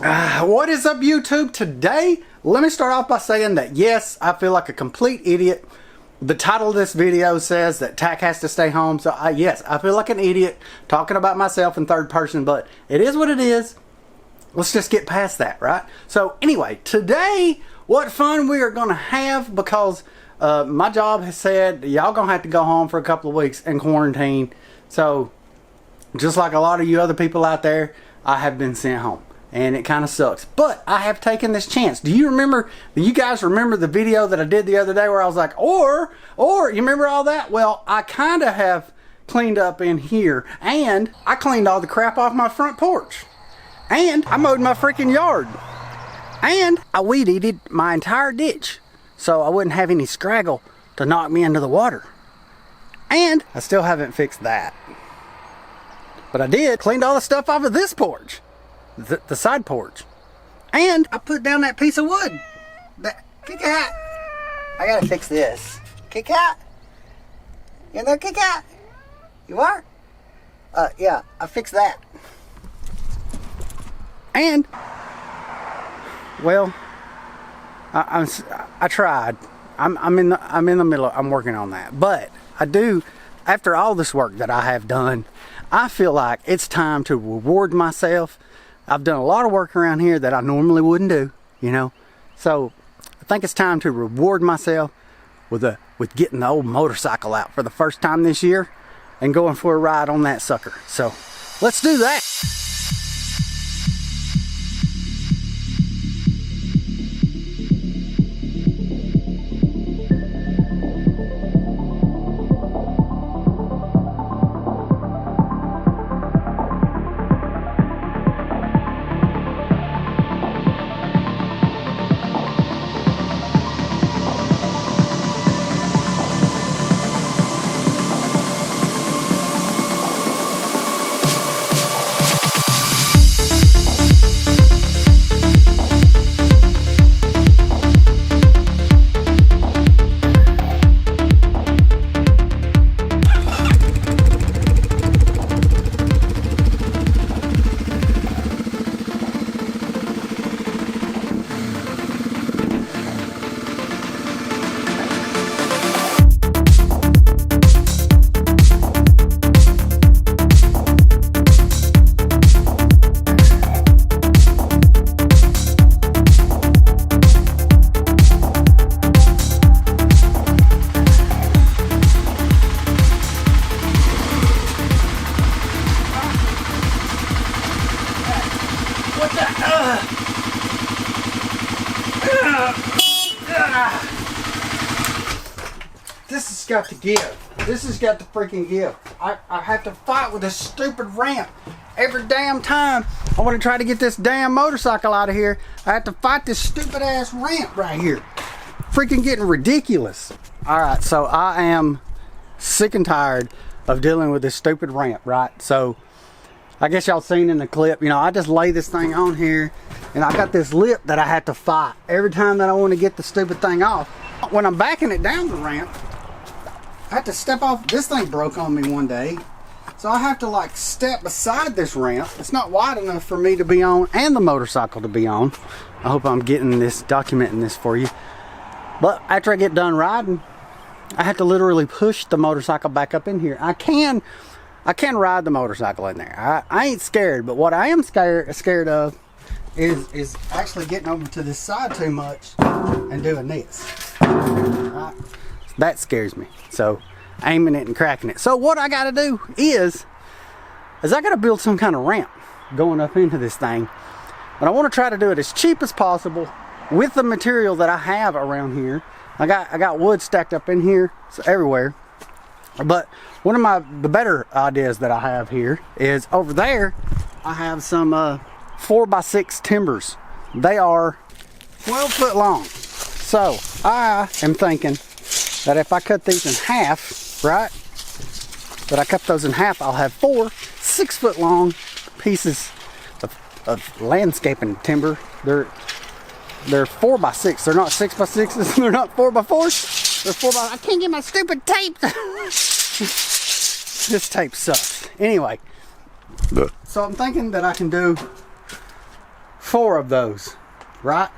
What is up, YouTube? Today, let me start off by saying that yes, I feel like a complete idiot. The title of this video says that TAQ has to stay home, so yes, I feel like an idiot talking about myself in third person, but it is what it is. Let's just get past that, right? So anyway, today, what fun we are going to have, because my job has said y'all going to have to go home for a couple of weeks and quarantine. So just like a lot of you other people out there, I have been sent home. And it kind of sucks, but I have taken this chance. Do you guys remember the video that I did the other day where I was like, or you remember all that? Well, I kind of have cleaned up in here, and I cleaned all the crap off my front porch, and I mowed my freaking yard, and I weed eated my entire ditch so I wouldn't have any scraggle to knock me into the water. And I still haven't fixed that, but I did cleaned all the stuff off of this porch. The side porch, and I put down that piece of wood. Kit Kat, I gotta fix this. Kit Kat, you in there, Kit Kat? You are? Yeah, I fixed that. And well, I tried. I'm in the middle. I'm working on that, but I do. After all this work that I have done, I feel like it's time to reward myself. I've done a lot of work around here that I normally wouldn't do, you know. So I think it's time to reward myself with getting the old motorcycle out for the first time this year and going for a ride on that sucker. So let's do that. This has got to give. This has got to freaking give. I have to fight with this stupid ramp every damn time I want to try to get this damn motorcycle out of here. I have to fight this stupid ass ramp right here. Freaking getting ridiculous. Alright, so I am sick and tired of dealing with this stupid ramp, right? So I guess y'all seen in the clip, you know, I just lay this thing on here and I got this lip that I have to fight every time that I want to get the stupid thing off. When I'm backing it down the ramp, I have to step off. This thing broke on me one day, so I have to like step beside this ramp. It's not wide enough for me to be on and the motorcycle to be on. I hope I'm documenting this for you. But after I get done riding, I have to literally push the motorcycle back up in here. I can ride the motorcycle in there. I ain't scared, but what I am scared of is actually getting over to this side too much and doing this. Right? That scares me. So aiming it and cracking it. So what I got to do is I got to build some kind of ramp going up into this thing. But I want to try to do it as cheap as possible with the material that I have around here. I got wood stacked up in here, so everywhere. But one of the better ideas that I have here is over there. I have some 4x6 timbers. They are 12 foot long. So I am thinking that if I cut these in half, right? But I cut those in half, I'll have 4 6 foot long pieces of landscaping timber. They're 4x6. They're not 6x6s. They're not 4x4s. They're 4x. I can't get my stupid tape. This tape sucks. Anyway, so I'm thinking that I can do 4 of those, right?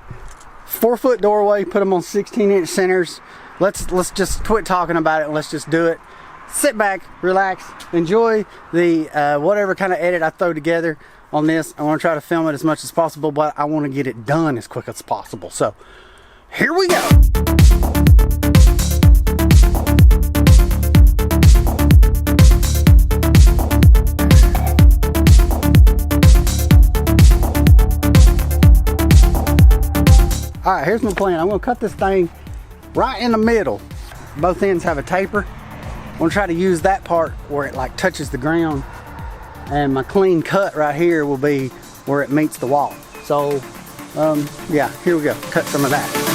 4-foot doorway, put them on 16-inch centers. Let's just quit talking about it and let's just do it. Sit back, relax, enjoy the whatever kind of edit I throw together on this. I want to try to film it as much as possible, but I want to get it done as quick as possible. So here we go. All right, here's my plan. I'm gonna cut this thing right in the middle. Both ends have a taper. I'm gonna try to use that part where it like touches the ground, and my clean cut right here will be where it meets the wall. So yeah, here we go, cut some of that.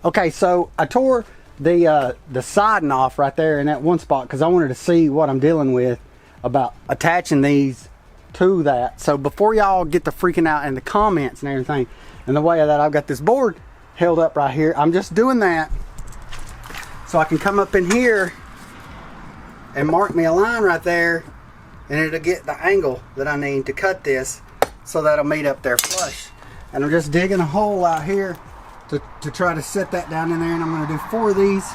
Okay, so I tore the siding off right there in that one spot because I wanted to see what I'm dealing with about attaching these to that. So before y'all get to freaking out in the comments and everything, and the way that I've got this board held up right here, I'm just doing that so I can come up in here and mark me a line right there, and it'll get the angle that I need to cut this so that'll meet up there flush. And I'm just digging a hole out here to try to set that down in there, and I'm going to do 4 of these,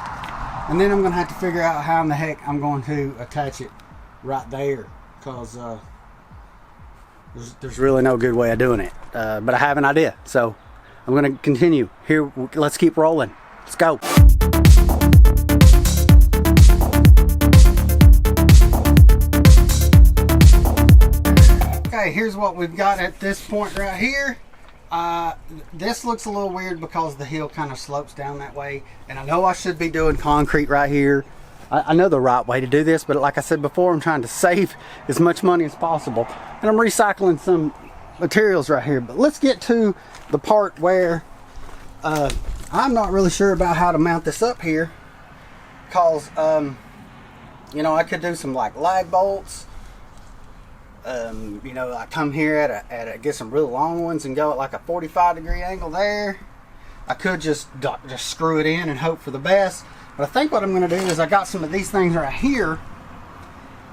and then I'm going to have to figure out how in the heck I'm going to attach it right there, because there's really no good way of doing it, but I have an idea, so I'm going to continue here. Let's keep rolling. Let's go. Okay, here's what we've got at this point right here. This looks a little weird because the hill kind of slopes down that way, and I know I should be doing concrete right here. I know the right way to do this, but like I said before, I'm trying to save as much money as possible, and I'm recycling some materials right here. But let's get to the part where I'm not really sure about how to mount this up here, because you know, I could do some like lag bolts. You know, I come here at a get some real long ones and go at like a 45-degree angle there. I could just screw it in and hope for the best, but I think what I'm going to do is I got some of these things right here,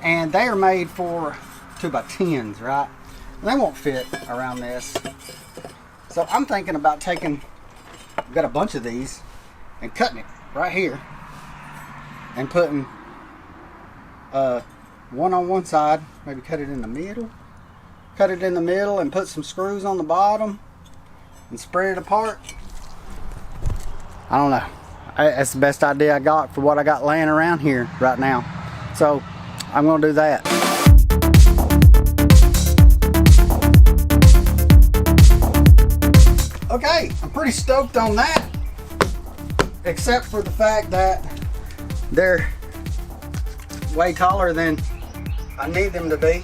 and they are made for 2x10s, right? And they won't fit around this, so I'm thinking about taking, I've got a bunch of these, and cutting it right here and putting one on one side, maybe cut it in the middle, and put some screws on the bottom and spread it apart. I don't know, that's the best idea I got for what I got laying around here right now, so I'm gonna do that. Okay, I'm pretty stoked on that, except for the fact that they're way taller than I need them to be.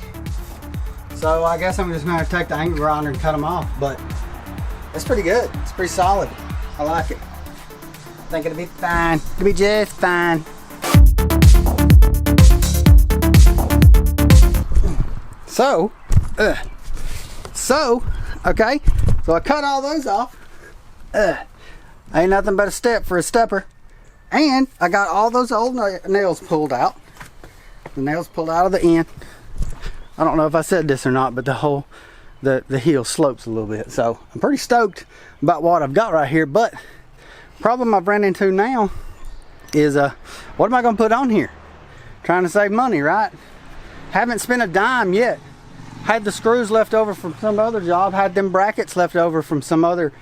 So I guess I'm just going to take the angle grinder and cut them off, but it's pretty good. It's pretty solid. I like it. I think it'll be fine. It'll be just fine. So, okay, so I cut all those off. Ain't nothing but a step for a stepper. And I got all those old nails pulled out. The nails pulled out of the end. I don't know if I said this or not, but the heel slopes a little bit. So I'm pretty stoked about what I've got right here. But problem I've ran into now is what am I going to put on here? Trying to save money, right? Haven't spent a dime yet. Had the screws left over from some other job. Had them brackets left over from some other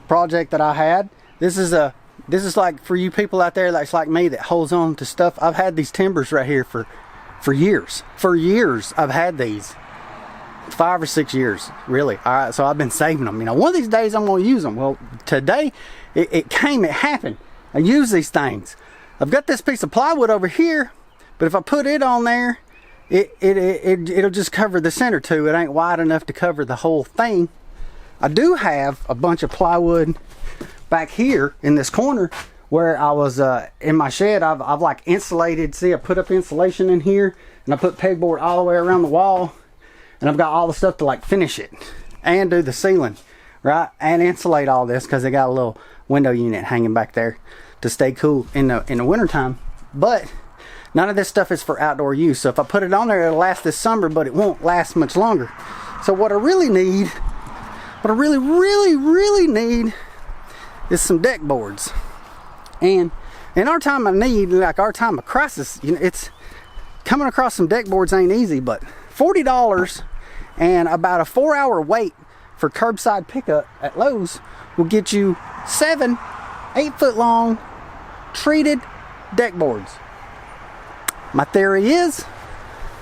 project that I had. This is like for you people out there that's like me that holds on to stuff. I've had these timbers right here for years. For years I've had these. 5 or 6 years, really. All right, so I've been saving them. You know, one of these days I'm going to use them. Well, today it happened. I use these things. I've got this piece of plywood over here, but if I put it on there, it'll just cover the center too. It ain't wide enough to cover the whole thing. I do have a bunch of plywood back here in this corner where I was in my shed. I've like insulated. See, I put up insulation in here, and I put pegboard all the way around the wall, and I've got all the stuff to like finish it and do the ceiling right? And insulate all this because they got a little window unit hanging back there to stay cool in the wintertime. But none of this stuff is for outdoor use. So if I put it on there, it'll last this summer, but it won't last much longer. So what I really need, what I really need is some deck boards. And in our time of need, like our time of crisis, you know, it's coming across some deck boards ain't easy, but $40 and about a 4-hour wait for curbside pickup at Lowe's will get you 7 8-foot long treated deck boards. My theory is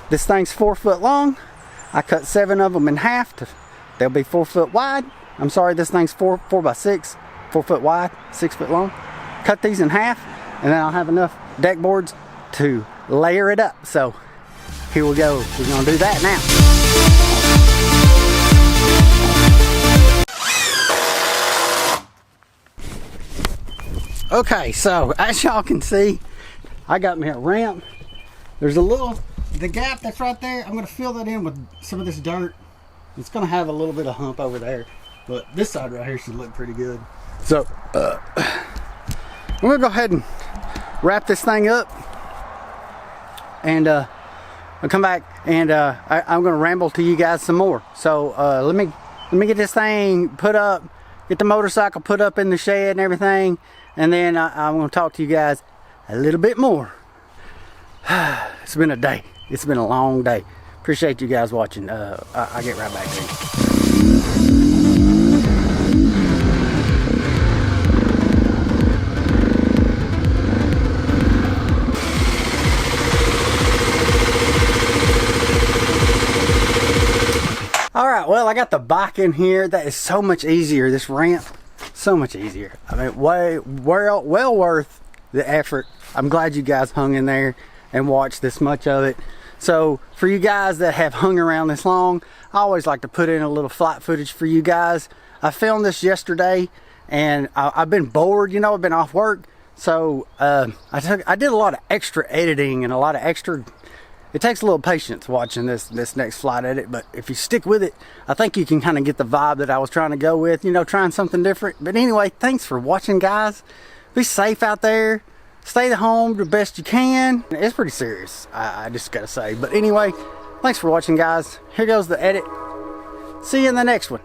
this thing's 4 foot long. I cut 7 of them in half they'll be 4 foot wide. I'm sorry, this thing's 4 by 6, 4 foot wide, 6 foot long. Cut these in half and then I'll have enough deck boards to layer it up. So here we go, we're gonna do that now. Okay, so as y'all can see, I got me a ramp. There's the gap that's right there, I'm gonna fill that in with some of this dirt. It's gonna have a little bit of hump over there, but this side right here should look pretty good. So, I'm gonna go ahead and wrap this thing up, and I'll come back and I'm gonna ramble to you guys some more. So let me get this thing put up, get the motorcycle put up in the shed and everything, and then I'm gonna talk to you guys a little bit more. It's been a day. It's been a long day. Appreciate you guys watching. I'll get right back to you. Alright, well, I got the bike in here. That is so much easier. This ramp, so much easier. I mean, well worth the effort. I'm glad you guys hung in there and watched this much of it. So for you guys that have hung around this long, I always like to put in a little flight footage for you guys. I filmed this yesterday and I've been bored, you know, I've been off work. So I did a lot of extra editing and a lot of extra. It takes a little patience watching this next flight edit, but if you stick with it, I think you can kind of get the vibe that I was trying to go with, you know, trying something different. But anyway, thanks for watching, guys. Be safe out there. Stay at home the best you can. It's pretty serious, I just gotta say. But anyway, thanks for watching, guys. Here goes the edit. See you in the next one.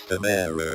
system error.